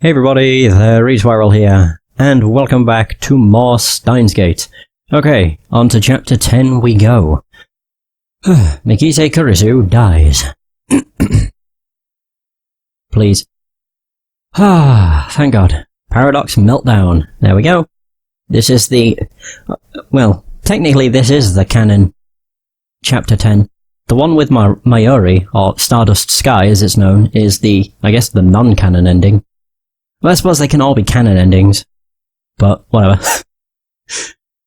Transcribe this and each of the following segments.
Hey everybody, the Reswiral here, and welcome back to more Steins. Okay, on to chapter 10 we go. Mikise Kurisu dies. Please. Thank God. Paradox meltdown. There we go. This is the... well, technically this is the canon chapter 10. The one with Mayuri, or Stardust Sky as it's known, is the, I guess, the non-canon ending. Well, I suppose they can all be canon endings, but whatever.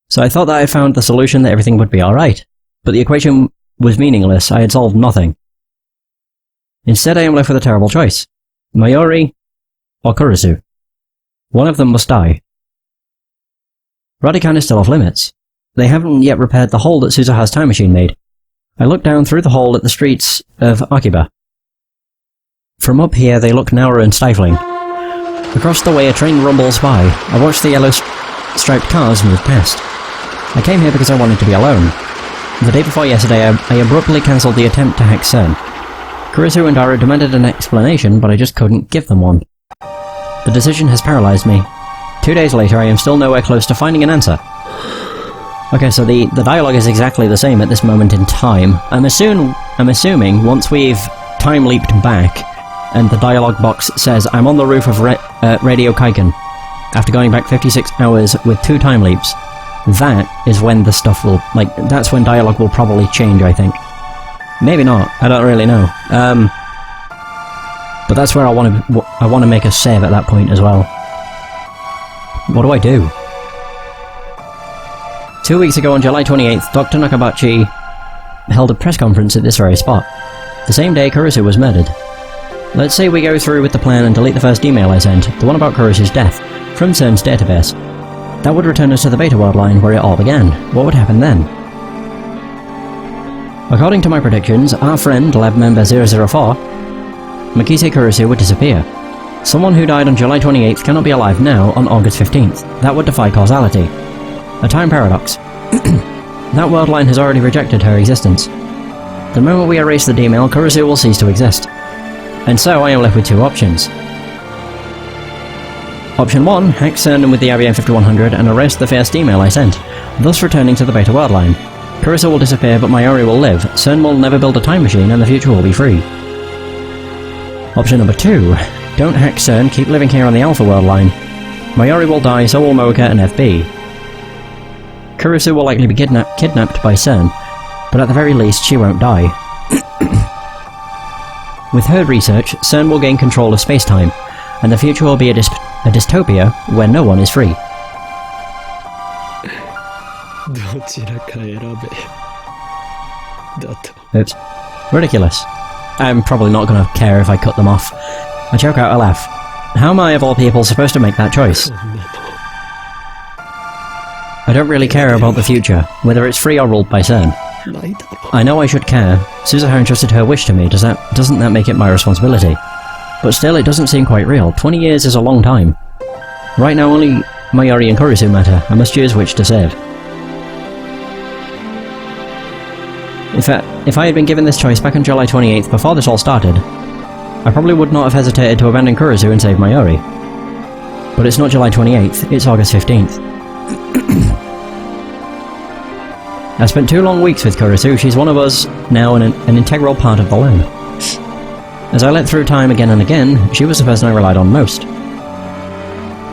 So I thought that I found the solution that everything would be alright, but the equation was meaningless. I had solved nothing. Instead I am left with a terrible choice. Mayuri or Kurisu. One of them must die. Radican is still off limits. They haven't yet repaired the hole that Suzuha's time machine made. I look down through the hole at the streets of Akiba. From up here they look narrow and stifling. Across the way a train rumbles by. I watch the yellow striped cars move past. I came here because I wanted to be alone. The day before yesterday I abruptly cancelled the attempt to hack CERN. Kurisu and Dara demanded an explanation, but I just couldn't give them one. The decision has paralysed me. 2 days later I am still nowhere close to finding an answer. Okay, so the dialogue is exactly the same at this moment in time. I'm assuming once we've time leaped back, and the dialogue box says, I'm on the roof of Radio Kaiken, after going back 56 hours with 2 time leaps, that is when the stuff will, like, that's when dialogue will probably change, I think. Maybe not, I don't really know. But that's where I want to make a save at that point as well. What do I do? 2 weeks ago on July 28th, Dr. Nakabachi held a press conference at this very spot. The same day Kurisu was murdered. Let's say we go through with the plan and delete the first email I sent, the one about Kurisu's death, from CERN's database. That would return us to the Beta World line where it all began. What would happen then? According to my predictions, our friend, Lab Member 004, Mikise Kurisu would disappear. Someone who died on July 28th cannot be alive now on August 15th. That would defy causality. A time paradox. That world line has already rejected her existence. The moment we erase the D-mail, Kurisu will cease to exist. And so I am left with 2 options. Option 1, hack CERN with the IBM 5100 and erase the first email I sent, thus returning to the Beta World line. Kurisu will disappear but Mayuri will live, CERN will never build a time machine and the future will be free. Option number 2, don't hack CERN, keep living here on the Alpha World line. Mayuri will die, so will Moeka and FB. Kurisu will likely be kidnapped by CERN, but at the very least she won't die. With her research, CERN will gain control of space-time, and the future will be a dystopia where no one is free. Oops. Ridiculous. I'm probably not going to care if I cut them off. I choke out a laugh. How am I, of all people, supposed to make that choice? I don't really care about the future, whether it's free or ruled by CERN. I know I should care. Suzuha entrusted her wish to me, doesn't that make it my responsibility? But still, it doesn't seem quite real. 20 years is a long time. Right now only Mayuri and Kurisu matter. I must choose which to save. If I had been given this choice back on July 28th before this all started, I probably would not have hesitated to abandon Kurisu and save Mayuri. But it's not July 28th, it's August 15th. I spent 2 long weeks with Kurisu. She's one of us now and an integral part of the lab. As I let through time again and again, she was the person I relied on most.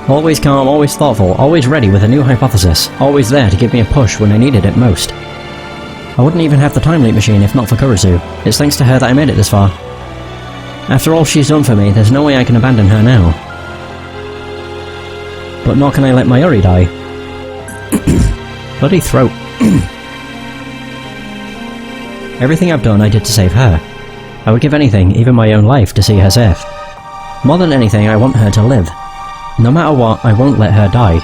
Always calm, always thoughtful, always ready with a new hypothesis, always there to give me a push when I needed it most. I wouldn't even have the time leap machine if not for Kurisu. It's thanks to her that I made it this far. After all she's done for me, there's no way I can abandon her now. But nor can I let Mayuri die. Bloody throat. Everything I've done I did to save her. I would give anything, even my own life, to see her safe. More than anything, I want her to live. No matter what, I won't let her die.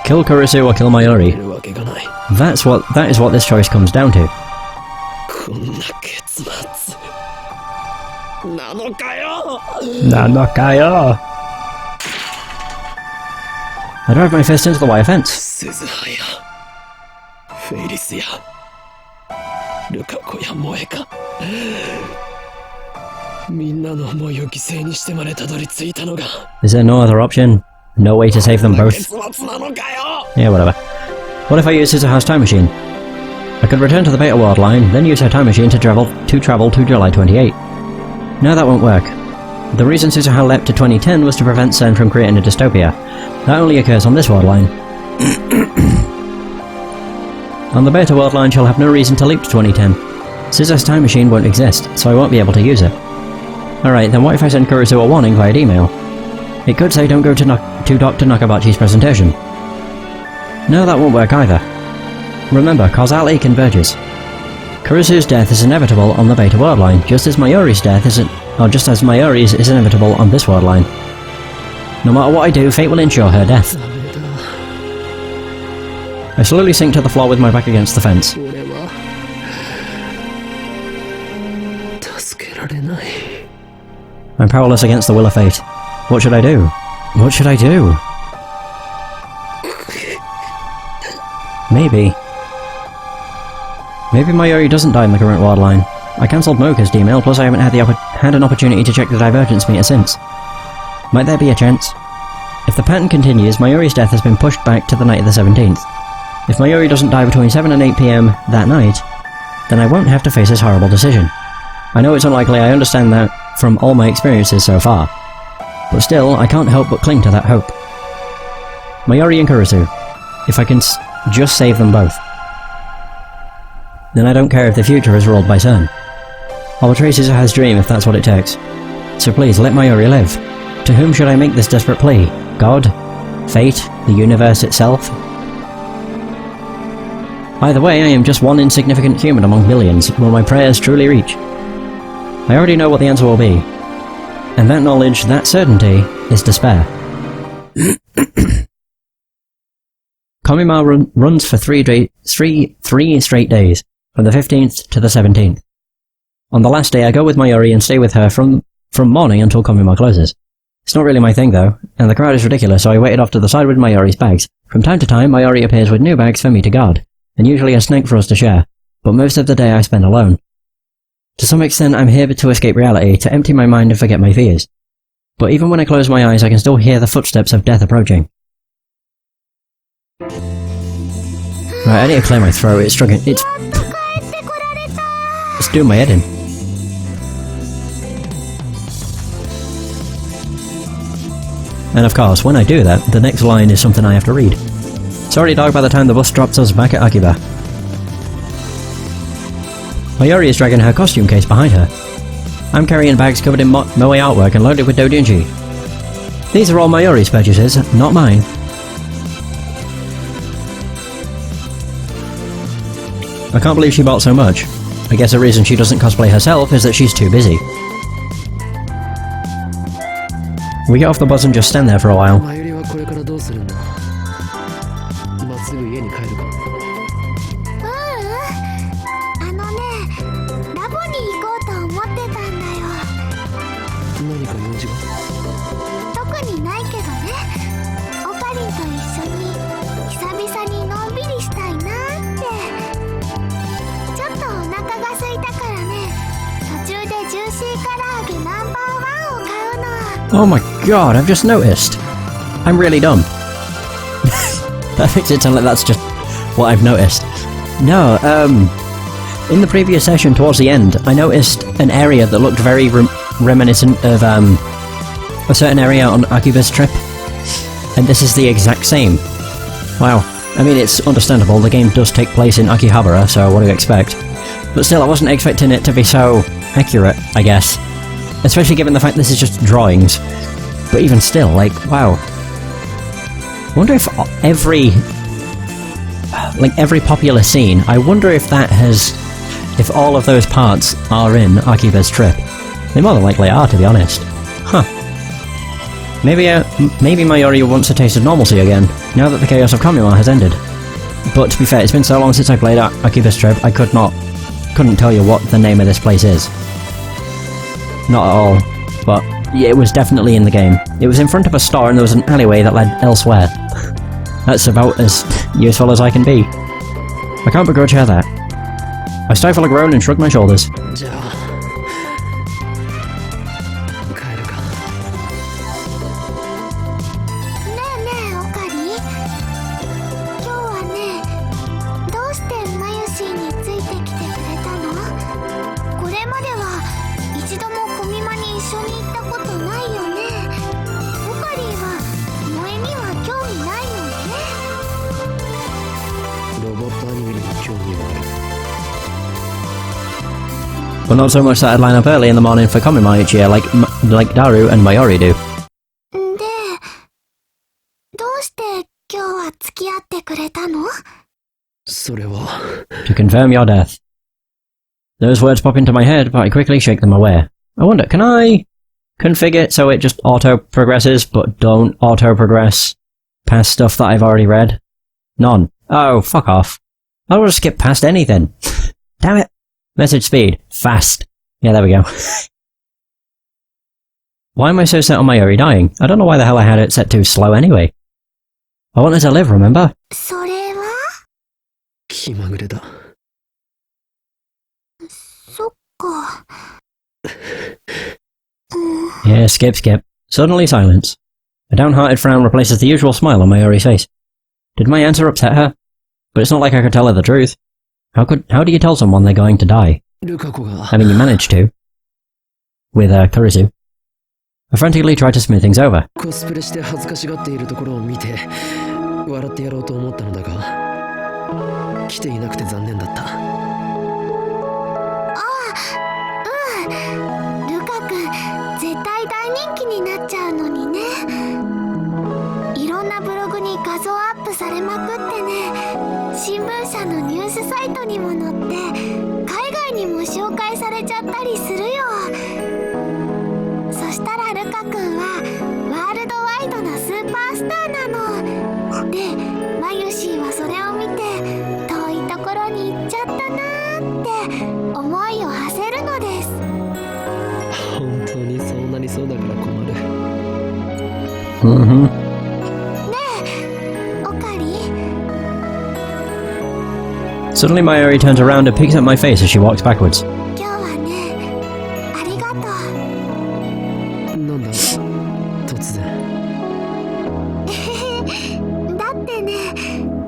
Kill Kurisu or kill Mayuri. That is what this choice comes down to. Nanokayo! I drive my fist into the wire fence. Is there no other option? No way to save them both? Yeah, whatever. What if I use Suzuha's time machine? I could return to the Beta World line, then use her time machine to travel to July 28. No, that won't work. The reason Suzuha leapt to 2010 was to prevent CERN from creating a dystopia. That only occurs on this world line. On the Beta World line, she'll have no reason to leap to 2010. Suzuha's time machine won't exist, so I won't be able to use it. Alright, then what if I send Kurisu a warning via email? It could say don't go to Dr. Nakabachi's presentation. No, that won't work either. Remember, causality converges. Kurisu's death is inevitable on the Beta World line, just as Mayuri's is inevitable on this world line. No matter what I do, fate will ensure her death. I slowly sink to the floor with my back against the fence. I'm powerless against the will of fate. What should I do? What should I do? Maybe Mayuri doesn't die in the current world line. I cancelled Mocha's email, plus I haven't had an opportunity to check the divergence meter since. Might there be a chance? If the pattern continues, Mayuri's death has been pushed back to the night of the 17th. If Mayuri doesn't die between 7 and 8 PM that night, then I won't have to face this horrible decision. I know it's unlikely, I understand that from all my experiences so far. But still, I can't help but cling to that hope. Mayuri and Kurisu. If I can just save them both. Then I don't care if the future is ruled by CERN. I'll betray Suzuha's dream if that's what it takes. So please, let Mayuri live. To whom should I make this desperate plea? God? Fate? The universe itself? Either way, I am just one insignificant human among billions. Will my prayers truly reach? I already know what the answer will be. And that knowledge, that certainty, is despair. Komima runs for three straight days, from the 15th to the 17th. On the last day I go with Mayuri and stay with her from morning until Komima closes. It's not really my thing though, and the crowd is ridiculous, so I waited off to the side with Mayuri's bags. From time to time, Mayuri appears with new bags for me to guard, and usually a snack for us to share, but most of the day I spend alone. To some extent, I'm here to escape reality, to empty my mind and forget my fears. But even when I close my eyes, I can still hear the footsteps of death approaching. Right, I need to clear my throat, it's struggling. It's doing my head in. And of course, when I do that, the next line is something I have to read. Sorry dog, by the time the bus drops us back at Akiba. Mayuri is dragging her costume case behind her. I'm carrying bags covered in moe artwork and loaded with doujinshi. These are all Mayuri's purchases, not mine. I can't believe she bought so much. I guess the reason she doesn't cosplay herself is that she's too busy. We get off the bus and just stand there for a while. Oh my god, I've just noticed. I'm really dumb. Perfect, that's just what I've noticed. No, in the previous session towards the end, I noticed an area that looked very reminiscent of a certain area on Akiba's trip. And this is the exact same. Wow. I mean, it's understandable, the game does take place in Akihabara, so what do you expect? But still, I wasn't expecting it to be so accurate, I guess. Especially given the fact this is just drawings. But even still, like, wow. I wonder if every popular scene, I wonder if if all of those parts are in Akiba's trip. They more than likely are, to be honest. Huh. Maybe Mayuri wants a taste of normalcy again, now that the chaos of Komima has ended. But to be fair, it's been so long since I played Akiba's trip, I couldn't tell you what the name of this place is. Not at all, but yeah, it was definitely in the game. It was in front of a store and there was an alleyway that led elsewhere. That's about as useful as I can be. I can't begrudge her that. I stifle a groan and shrug my shoulders. じゃあ帰るか。ねえねえオカリ、今日はね、どうしてマユシーについてきてくれたの？これまでは一度もコミマに一緒に行ったことないよね。オカリは萌えには興味ないのね。ロボットアニメにも興味がある。 But not so much that I'd line up early in the morning for Komima each year like Daru and Mayori do. で、どうして今日は付き合ってくれたの？それは To confirm your death. Those words pop into my head, but I quickly shake them away. I wonder, can I configure it so it just auto-progresses, but don't auto-progress past stuff that I've already read? None. Oh, fuck off. I'll just skip past anything. Damn it. Message speed. Fast. Yeah, there we go. Why am I so set on Mayuri dying? I don't know why the hell I had it set too slow anyway. I want her to live, remember? それは？気まぐれだ。そっか。Yeah, skip, skip. Suddenly silence. A downhearted frown replaces the usual smile on Mayuri's face. Did my answer upset her? But it's not like I could tell her the truth. How do you tell someone they're going to die? ルカ子が I mean, you managed to. With, Kurisu. I frantically tried to smooth things over. コスプレして恥ずかしがっているところを見て笑ってやろうと思ったのだが来ていなくて残念だった。ルカ君、絶対大人気になっちゃうのにね。いろんなブログに画像アップされまくってね。新聞社のニュースサイトにも載って海外にも紹介されちゃったりするよ。そしたらルカ君はワールドワイドなスーパースターなので、マユシーはそれを見て遠いところに行っちゃったなーって思いを馳せるのです。本当にそうなりそうだから困る。Mm-hmm. ねえ、オカリ。Suddenly Mayuri turns around and picks up my face as she walks backwards. 今日はね、ありがとう。なんだ突然。だってね、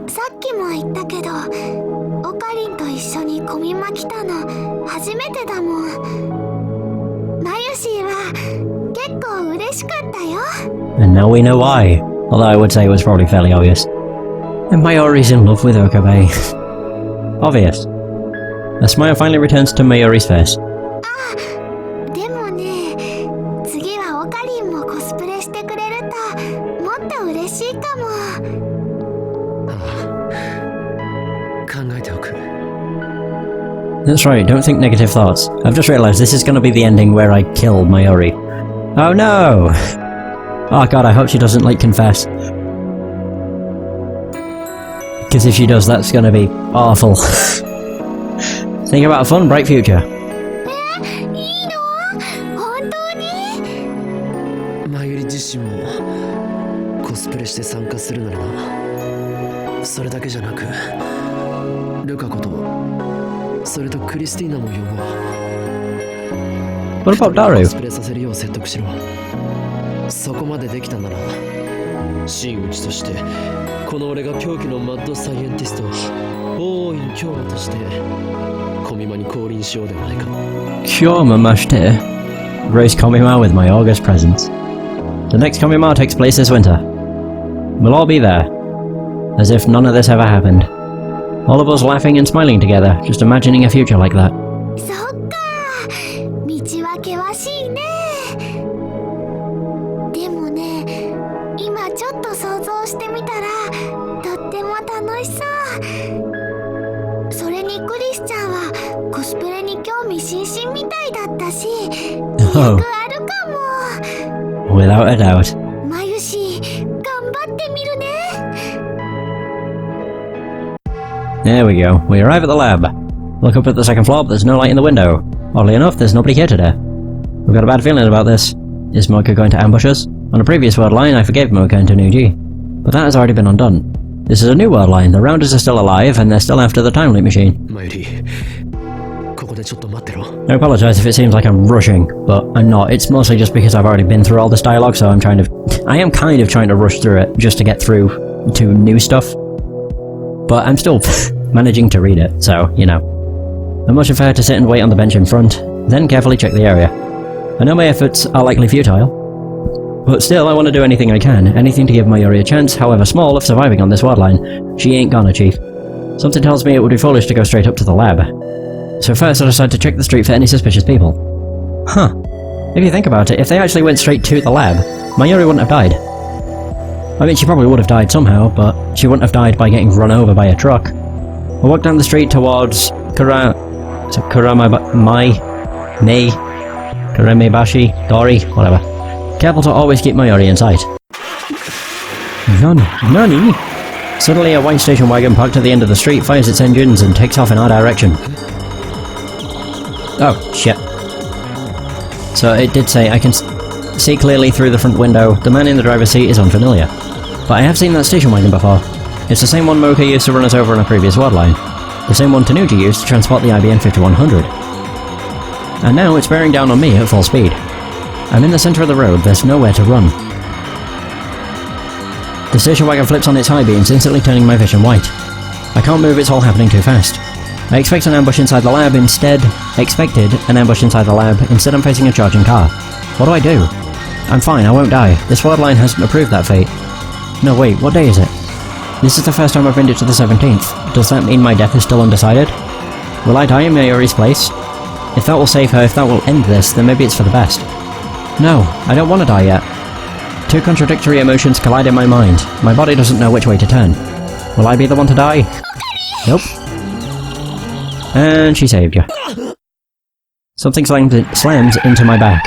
さっきも言ったけど、オカリンと一緒にコミマ来たの初めてだもん。マユシーは結構嬉しかったよ。And now we know why. Although I would say it was probably fairly obvious. And Mayuri's in love with Okabe. Obvious. A smile finally returns to Mayuri's face. でもね、次はオカリンもコスプレしてくれるともっと嬉しいかも。考えておく。 That's right, don't think negative thoughts. I've just realised this is going to be the ending where I kill Mayuri. Oh no! Oh god, I hope she doesn't, like, confess. Because if she does, that's going to be awful. Think about a fun, bright future. いいの？本当に？マユリ自身もコスプレして参加するならな。それだけじゃなくルカ子とそれとクリスティーナも呼ぶわ。 What about Daru? コスプレさせるよう説得しろ。そこまでできたなら真打ちとしてこの俺が狂気のマッドサイエンティスト大いに強馬としてコミマに降臨しようではないか。 Kyoma mashite. Grace Komima with my August presents. The next Komima takes place this winter. We'll all be there. As if none of this ever happened. All of us laughing and smiling together, just imagining a future like that. そっか、道は険しいね。でもね、今ちょっと想像してみたらとっても楽しそう。それにクリスちゃんはコスプレに興味津々みたいだったし、魅力あるかも。 Without a doubt. マユシ、頑張ってみるね。 There we go. We arrive at the lab. Look up at the second floor, but there's no light in the window. Oddly enough, there's nobody here today. I've got a bad feeling about this. Is Mocha going to ambush us? On a previous world line, I forgave Mocha into New G. But that has already been undone. This is a new world line. The Rounders are still alive, and they're still after the time loop machine. マユリここでちょっと待ってろ。 I apologise if it seems like I'm rushing, but I'm not. It's mostly just because I've already been through all this dialogue, so I am kind of trying to rush through it just to get through to new stuff. But I'm still managing to read it, so, you know. I much prefer to sit and wait on the bench in front, then carefully check the area. I know my efforts are likely futile, but still I want to do anything I can, anything to give Mayuri a chance, however small, of surviving on this wildline. She ain't gonna, Chief. Something tells me it would be foolish to go straight up to the lab. So first I decide to check the street for any suspicious people. Huh. If you think about it, if they actually went straight to the lab, Mayuri wouldn't have died. I mean, she probably would have died somehow, but she wouldn't have died by getting run over by a truck. I walk down the street towards Kuremebashi, Dori, whatever. Careful to always keep Mayuri in sight. Nani? Suddenly a white station wagon parked at the end of the street fires its engines and takes off in our direction. Oh, shit. So it did say I can see clearly through the front window. The man in the driver's seat is unfamiliar. But I have seen that station wagon before. It's the same one Mocha used to run us over on a previous wordline. The same one Tanuki used to transport the IBM 5100. And now it's bearing down on me at full speed. I'm in the centre of the road, there's nowhere to run. The station wagon flips on its high beams, instantly turning my vision white. I can't move, it's all happening too fast. I expected an ambush inside the lab, instead I'm facing a charging car. What do I do? I'm fine, I won't die. This wordline hasn't approved that fate. No wait, what day is it? This is the first time I've made it to the 17th. Does that mean my death is still undecided? Will I die in Mayuri's place? If that will save her, if that will end this, then maybe it's for the best. No, I don't want to die yet. Two contradictory emotions collide in my mind. My body doesn't know which way to turn. Will I be the one to die? Nope. And she saved you. Something slams into my back.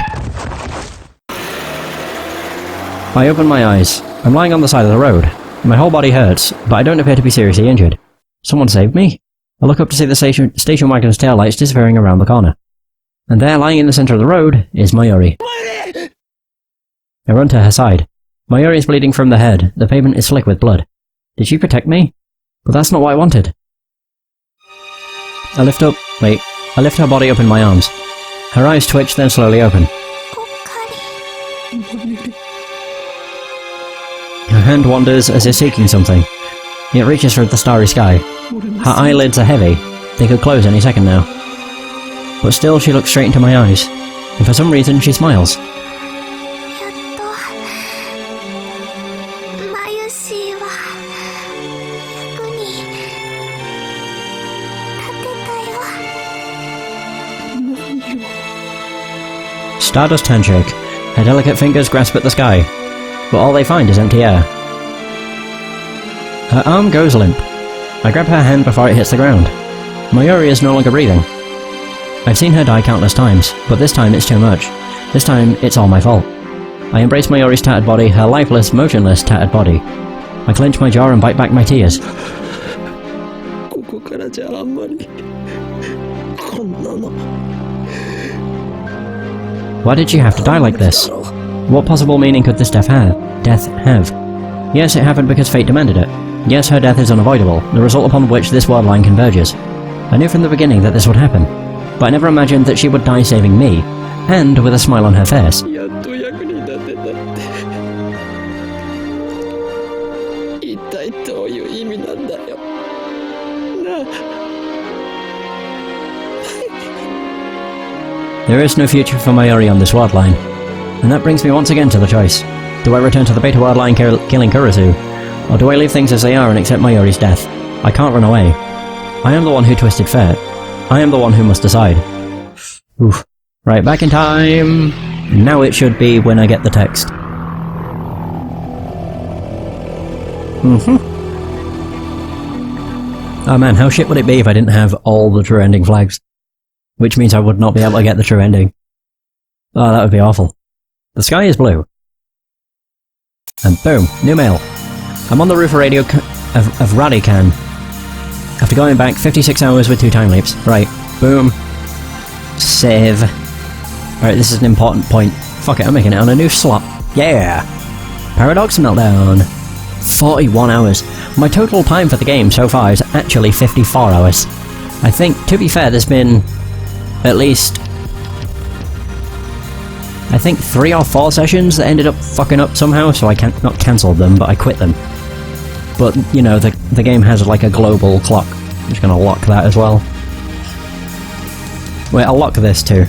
I open my eyes. I'm lying on the side of the road. My whole body hurts, but I don't appear to be seriously injured. Someone saved me? I look up to see the station wagon's taillights disappearing around the corner. And there, lying in the centre of the road, is Mayuri. I run to her side. Mayuri is bleeding from the head. The pavement is slick with blood. Did she protect me? But that's not what I wanted. I lift her body up in my arms. Her eyes twitch, then slowly open. Her hand wanders as if seeking something. It reaches for the starry sky. Her eyelids are heavy. They could close any second now. But still she looks straight into my eyes. And for some reason she smiles. Stardust handshake. Her delicate fingers grasp at the sky. But all they find is empty air. Her arm goes limp. I grab her hand before it hits the ground. Mayuri is no longer breathing. I've seen her die countless times, but this time it's too much. This time it's all my fault. I embrace Mayuri's tattered body, her lifeless, motionless, tattered body. I clench my jaw and bite back my tears. Why did she have to die like this? What possible meaning could this death have? Yes, it happened because fate demanded it. Yes, her death is unavoidable, the result upon which this wordline converges. I knew from the beginning that this would happen, but I never imagined that she would die saving me, and with a smile on her face. There is no future for Mayuri on this wordline. And that brings me once again to the choice. Do I return to the beta wordline killing Kurisu? Or do I leave things as they are and accept Mayuri's death? I can't run away. I am the one who twisted fate. I am the one who must decide. Oof. Right, back in time. Now it should be when I get the text. Oh man, how shit would it be if I didn't have all the true ending flags? Which means I would not be able to get the true ending. Oh, that would be awful. The sky is blue. And boom, new mail. I'm on the roof of Radican. After going back 56 hours with 2 time leaps. Right, boom. Save. Alright, this is an important point. Fuck it, I'm making it on a new slot. Yeah! Paradox Meltdown. 41 hours. My total time for the game so far is actually 54 hours. I think, to be fair, there's been at least, I think 3 or 4 sessions that ended up fucking up somehow, so I not cancelled them, but I quit them. But, you know, the game has like a global clock. I'm just gonna lock that as well. Wait, I'll lock this too.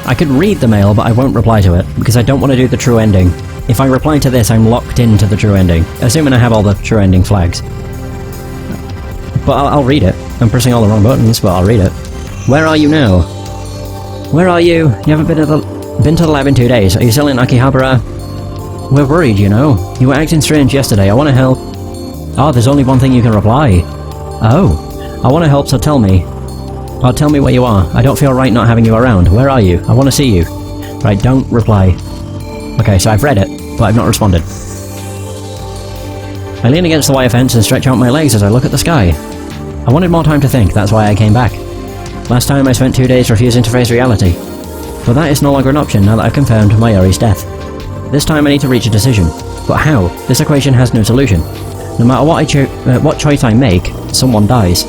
I could read the mail, but I won't reply to it, because I don't want to do the true ending. If I reply to this, I'm locked into the true ending, assuming I have all the true ending flags. But I'll read it. I'm pressing all the wrong buttons, but I'll read it. Where are you now? Where are you? You haven't been to the lab in 2 days. Are you still in Akihabara? We're worried, you know. You were acting strange yesterday. I want to help. Oh, there's only one thing you can reply. Oh. I want to help, so tell me. Oh, tell me where you are. I don't feel right not having you around. Where are you? I want to see you. Right, don't reply. Okay, so I've read it, but I've not responded. I lean against the wire fence and stretch out my legs as I look at the sky. I wanted more time to think, that's why I came back. Last time I spent 2 days refusing to face reality. But that is no longer an option now that I've confirmed Mayuri's death. This time I need to reach a decision. But how? This equation has no solution. No matter what choice I make, someone dies.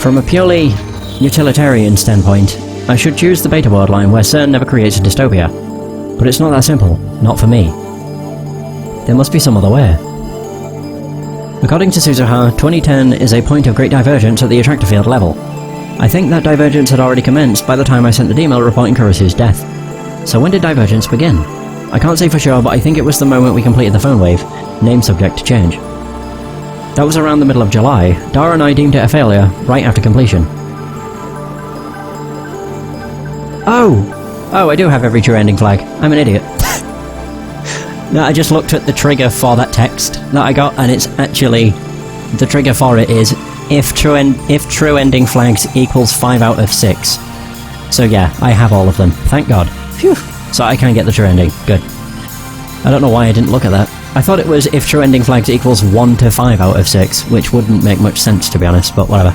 From a purely utilitarian standpoint, I should choose the beta world line where CERN never creates a dystopia. But it's not that simple. Not for me. There must be some other way. According to Suzuha, 2010 is a point of great divergence at the attractor field level. I think that divergence had already commenced by the time I sent the email reporting Kurisu's death. So when did divergence begin? I can't say for sure, but I think it was the moment we completed the phone wave, name subject to change. That was around the middle of July. Dara and I deemed it a failure, right after completion. Oh, I do have every true ending flag. I'm an idiot. No, I just looked at the trigger for that text that I got, and it's actually... the trigger for it is if true ending flags equals 5 out of 6. So yeah, I have all of them. Thank God. Phew. So I can get the true ending. Good. I don't know why I didn't look at that. I thought it was if true ending flags equals 1 to 5 out of 6, which wouldn't make much sense to be honest, but whatever.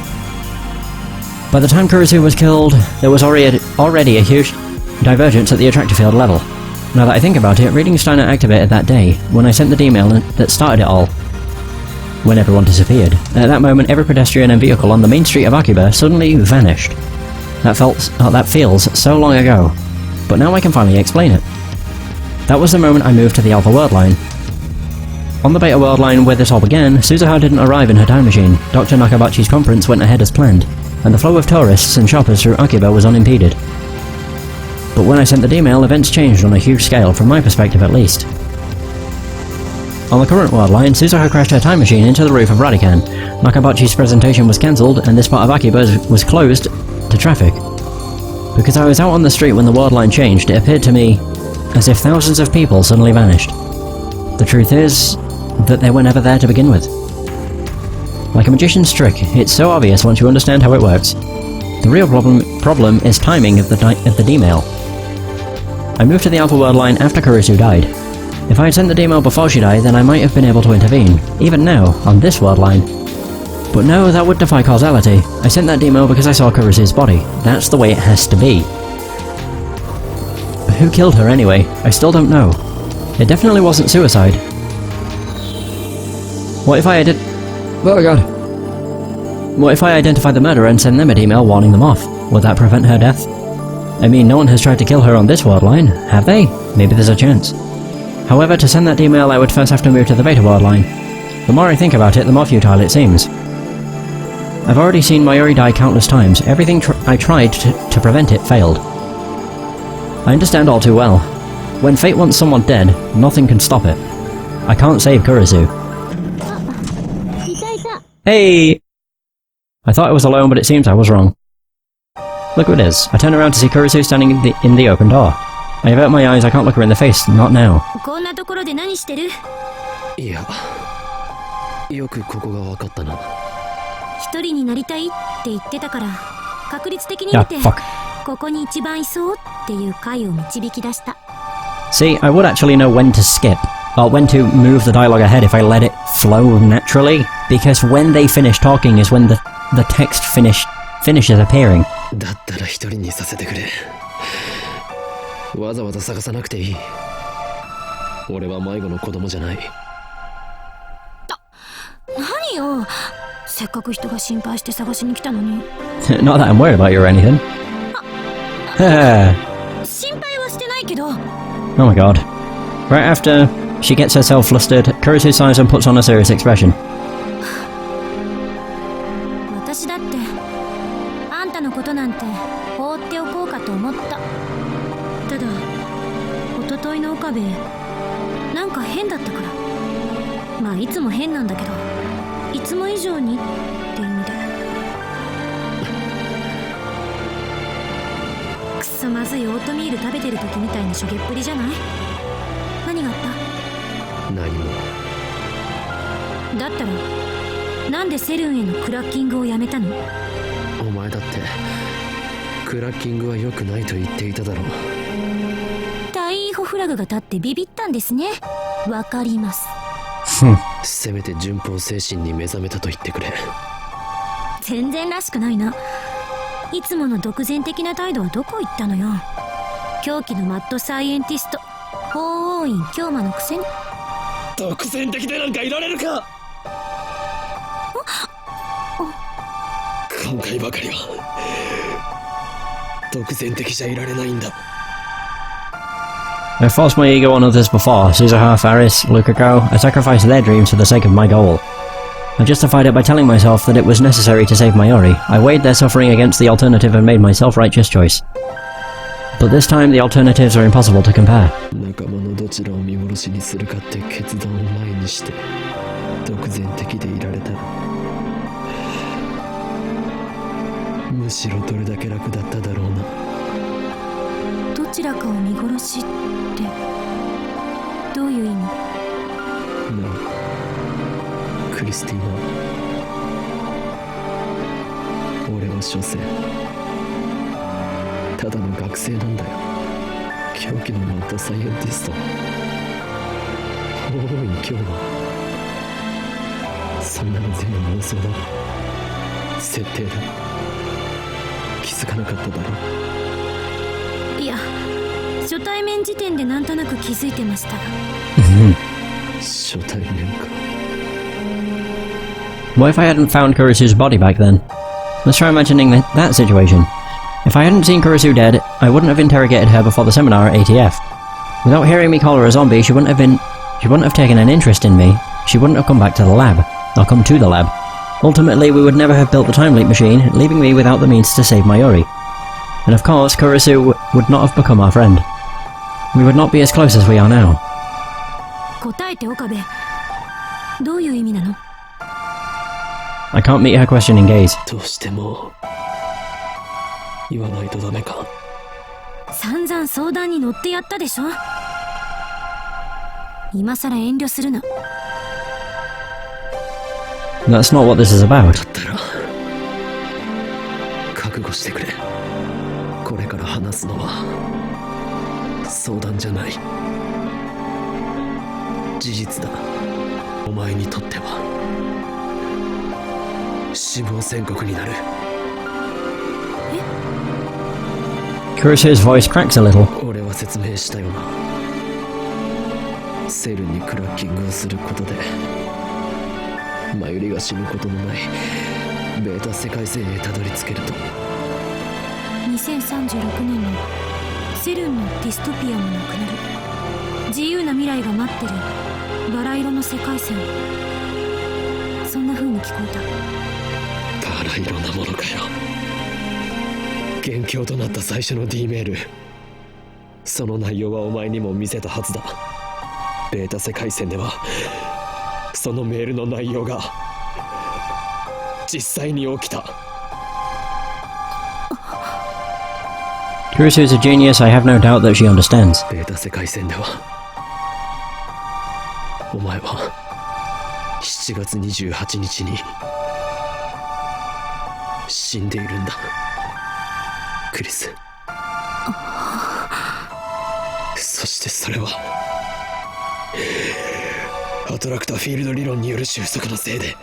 By the time Kurisu was killed, there was already a huge divergence at the attractor field level. Now that I think about it, reading Steiner activated that day, when I sent the email that started it all. When everyone disappeared. At that moment, every pedestrian and vehicle on the main street of Akiba suddenly vanished. That feels so long ago. But now I can finally explain it. That was the moment I moved to the Alpha World Line. On the Beta World Line where this all began, Suzuha didn't arrive in her time machine. Dr. Nakabachi's conference went ahead as planned, and the flow of tourists and shoppers through Akiba was unimpeded. But when I sent the email, events changed on a huge scale, from my perspective at least. On the current world line, Suzuha crashed her time machine into the roof of Radican. Nakabachi's presentation was cancelled, and this part of Akiba was closed to traffic. Because I was out on the street when the world line changed, it appeared to me as if thousands of people suddenly vanished. The truth is that they were never there to begin with. Like a magician's trick, it's so obvious once you understand how it works. The real problem is timing of the D-mail. I moved to the Alpha World Line after Kurisu died. If I had sent the D-mail before she died, then I might have been able to intervene, even now, on this world line. But no, that would defy causality. I sent that D-mail because I saw Kurisu's body. That's the way it has to be. But who killed her anyway? I still don't know. It definitely wasn't suicide. What if I Oh god. What if I identify the murderer and send them an email warning them off? Would that prevent her death? I mean, no one has tried to kill her on this world line, have they? Maybe there's a chance. However, to send that email I would first have to move to the Beta world line. The more I think about it, the more futile it seems. I've already seen Mayuri die countless times. Everything I tried to prevent it failed. I understand all too well. When fate wants someone dead, nothing can stop it. I can't save Kurisu. Hey! I thought I was alone, but it seems I was wrong. Look who it is. I turn around to see Kurisu standing in the open door. I avert my eyes, I can't look her in the face, not now. いや、よくここが分かったな。一人になりたいって言ってたから、確率的に見て、ここに一番いそうっていう回を導き出した。See, I would actually know when to skip, or when to move the dialogue ahead if I let it flow naturally, because when they finish talking is when the text finishes appearing. だったら一人にさせてくれ。わざわざ探さなくていい。俺は迷子の子供じゃない。何よ、せっかく人が心配して探しに来たのに。 Not that I'm worried about you or anything. 心配はしてないけど。 Oh my god. Right after she gets herself flustered, Kurisu sighs and puts on a serious expression. 私だってあんたのことなんて放っておこうかと思った。ただ一昨日の岡部なんか変だったから。まあいつも変なんだけど、いつも以上にって意味で。くそまずいオートミール食べてる時みたいなしょげっぷりじゃない？何があった？何も。だったらなんでセルンへのクラッキングをやめたの？お前だってクラッキングは良くないと言っていただろう。大イーホフラグが立ってビビったんですね。わかります。せめて順法精神に目覚めたと言ってくれ。全然らしくないな。いつもの独善的な態度はどこ行ったのよ。狂気のマッドサイエンティスト法王院京馬のくせに。独善的でなんかいられるか。今回ばかりは独善的じゃいられないんだ。I forced my ego on others before. Suzuha, Faris, Lukako. I sacrificed their dreams for the sake of my goal. I justified it by telling myself that it was necessary to save Mayuri. I weighed their suffering against the alternative and made my self-righteous choice. But this time, the alternatives are impossible to compare. 仲間のどちらを見殺しにするかって決断を前にして独善的でいられたら、むしろどれだけ楽だっただろうな。どちらかを見殺しってどういう意味？なあクリスティーナ、俺は所詮ただの学生なんだよ。狂気のマッドサイエンティスト、法王院京馬。そんなの全部妄想だ、設定だ。気づかなかっただろ。いや、初対面時点でなんとなく気づいてましたが。初対面か。 What if I hadn't found Kurisu's body back then? Let's try imagining that situation. If I hadn't seen Kurisu dead, I wouldn't have interrogated her before the seminar at ATF. Without hearing me call her a zombie, she wouldn't have taken an interest in me. She wouldn't have come back to the lab. Or come to the lab. Ultimately, we would never have built the time leap machine, leaving me without the means to save Mayuri. And of course, Kurisu would not have become our friend. We would not be as close as we are now. 答えて岡部。どういう意味なの？ I can't meet her questioning gaze. どうしても言わないとダメか。散々相談に乗ってやったでしょ。今さら遠慮するな。 That's not what this is about. だったら覚悟してくれ。これから話すのは相談じゃない、事実だ。お前にとっては死亡宣告になる。 Kurisu's voice cracks a little. 俺は説明したよな。セルにクラッキングをすることでマユリが死ぬことのないベータ世界線へたどり着けると。2036年のセルンのディストピアもなくなる。自由な未来が待ってるバラ色の世界線。そんな風に聞こえた。バラ色なものかよ。元凶となった最初の D メール、その内容はお前にも見せたはずだ。ベータ世界線ではそのメールの内容が実際に起きた。 Kurisu is a genius. I have no doubt that she understands. ベータ世界線ではお前は7月28日に死んでいるんだ、クリス。そしてそれはアトラクターフィールド理論による収束のせいで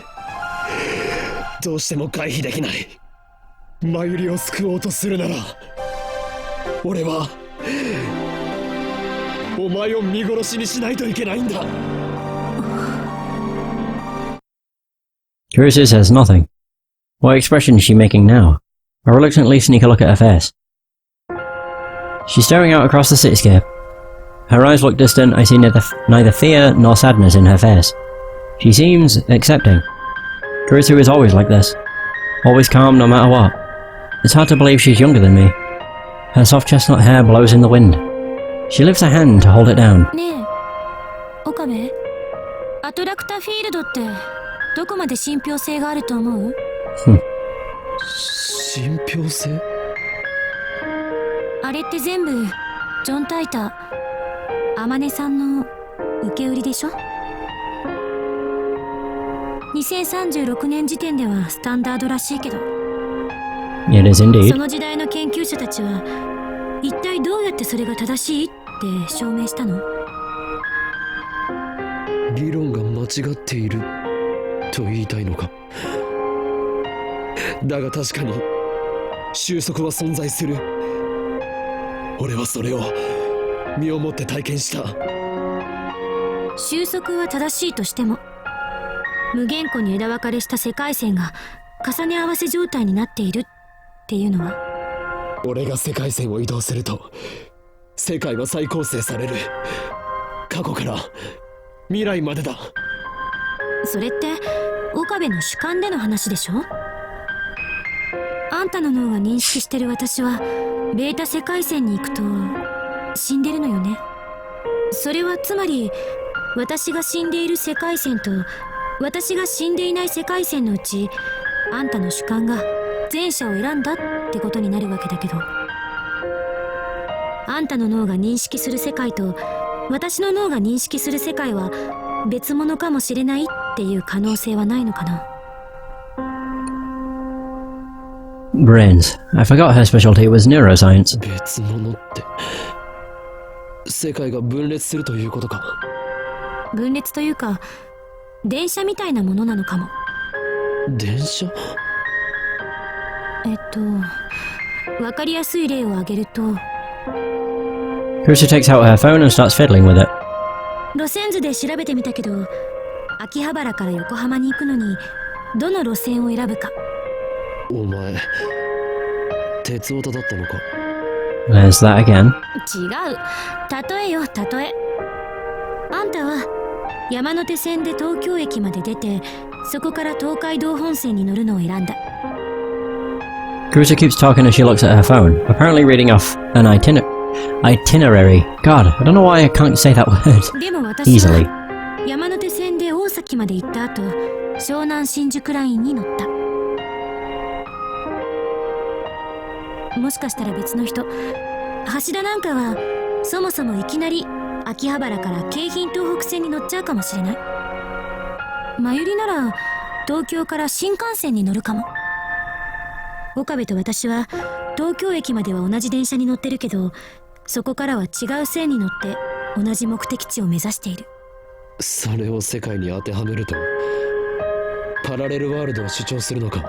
どうしても回避できない。マユリを救おうとするなら俺はお前を見殺しにしないといけないんだ。Kurusu says nothing. What expression is she making now? I reluctantly sneak a look at her face. She's staring out across the cityscape. Her eyes look distant. I see neither fear nor sadness in her face. She seems accepting. Kurusu is always like this. Always calm no matter what. It's hard to believe she's younger than me. Her soft chestnut hair blows in the wind. She lifts a hand to hold it down. ねえ、岡部、アトラクターフィールドってどこまで信憑性があると思う？信憑性？あれって全部ジョン・タイター、天音さんの受け売りでしょ。2036年時点ではスタンダードらしいけど、 It is indeed. その時代の研究者たちは一体どうやってそれが正しいって証明したの？理論が間違っていると言いたいのか。だが確かに収束は存在する。俺はそれを身をもって体験した。収束は正しいとしても、無限個に枝分かれした世界線が重ね合わせ状態になっているっていうのは？俺が世界線を移動すると世界は再構成される。過去から未来までだ。それって岡部の主観での話でしょ？あんたの脳が認識してる私はベータ世界線に行くと死んでるのよね。それはつまり私が死んでいる世界線と私が死んでいない世界線のうち、あんたの主観が前者を選んだってことになるわけだけど、あんたの脳が認識する世界と私の脳が認識する世界は別物かもしれないっていう可能性はないのかな。 Brains. I forgot her specialty was neuroscience. 別物って世界が分裂するということか。分裂というか電車みたいなものなのかも。電車？わかりやすい例を挙げると、 Kurusu takes out her phone and starts fiddling with it. 路線図で調べてみたけど、秋葉原から横浜に行くのにどの路線を選ぶか。お前鉄オタだったのか。 There's that again. 違う、例えよ例え。あんたは山手線で東京駅まで出て、そこから東海道本線に乗るのを選んだ。 Kurusu keeps talking as she looks at her phone, apparently reading off an itinerary. God, I don't know why I can't say that word でも私 easily. は山手線で大崎まで行った後、湘南新宿ラインに乗った。もしかしたら別の人、橋田なんかはそもそもいきなり秋葉原から京浜東北線に乗っちゃうかもしれない。真由里なら東京から新幹線に乗るかも。岡部と私は東京駅までは同じ電車に乗ってるけど、そこからは違う線に乗って同じ目的地を目指している。それを世界に当てはめるとパラレルワールドを主張するのか。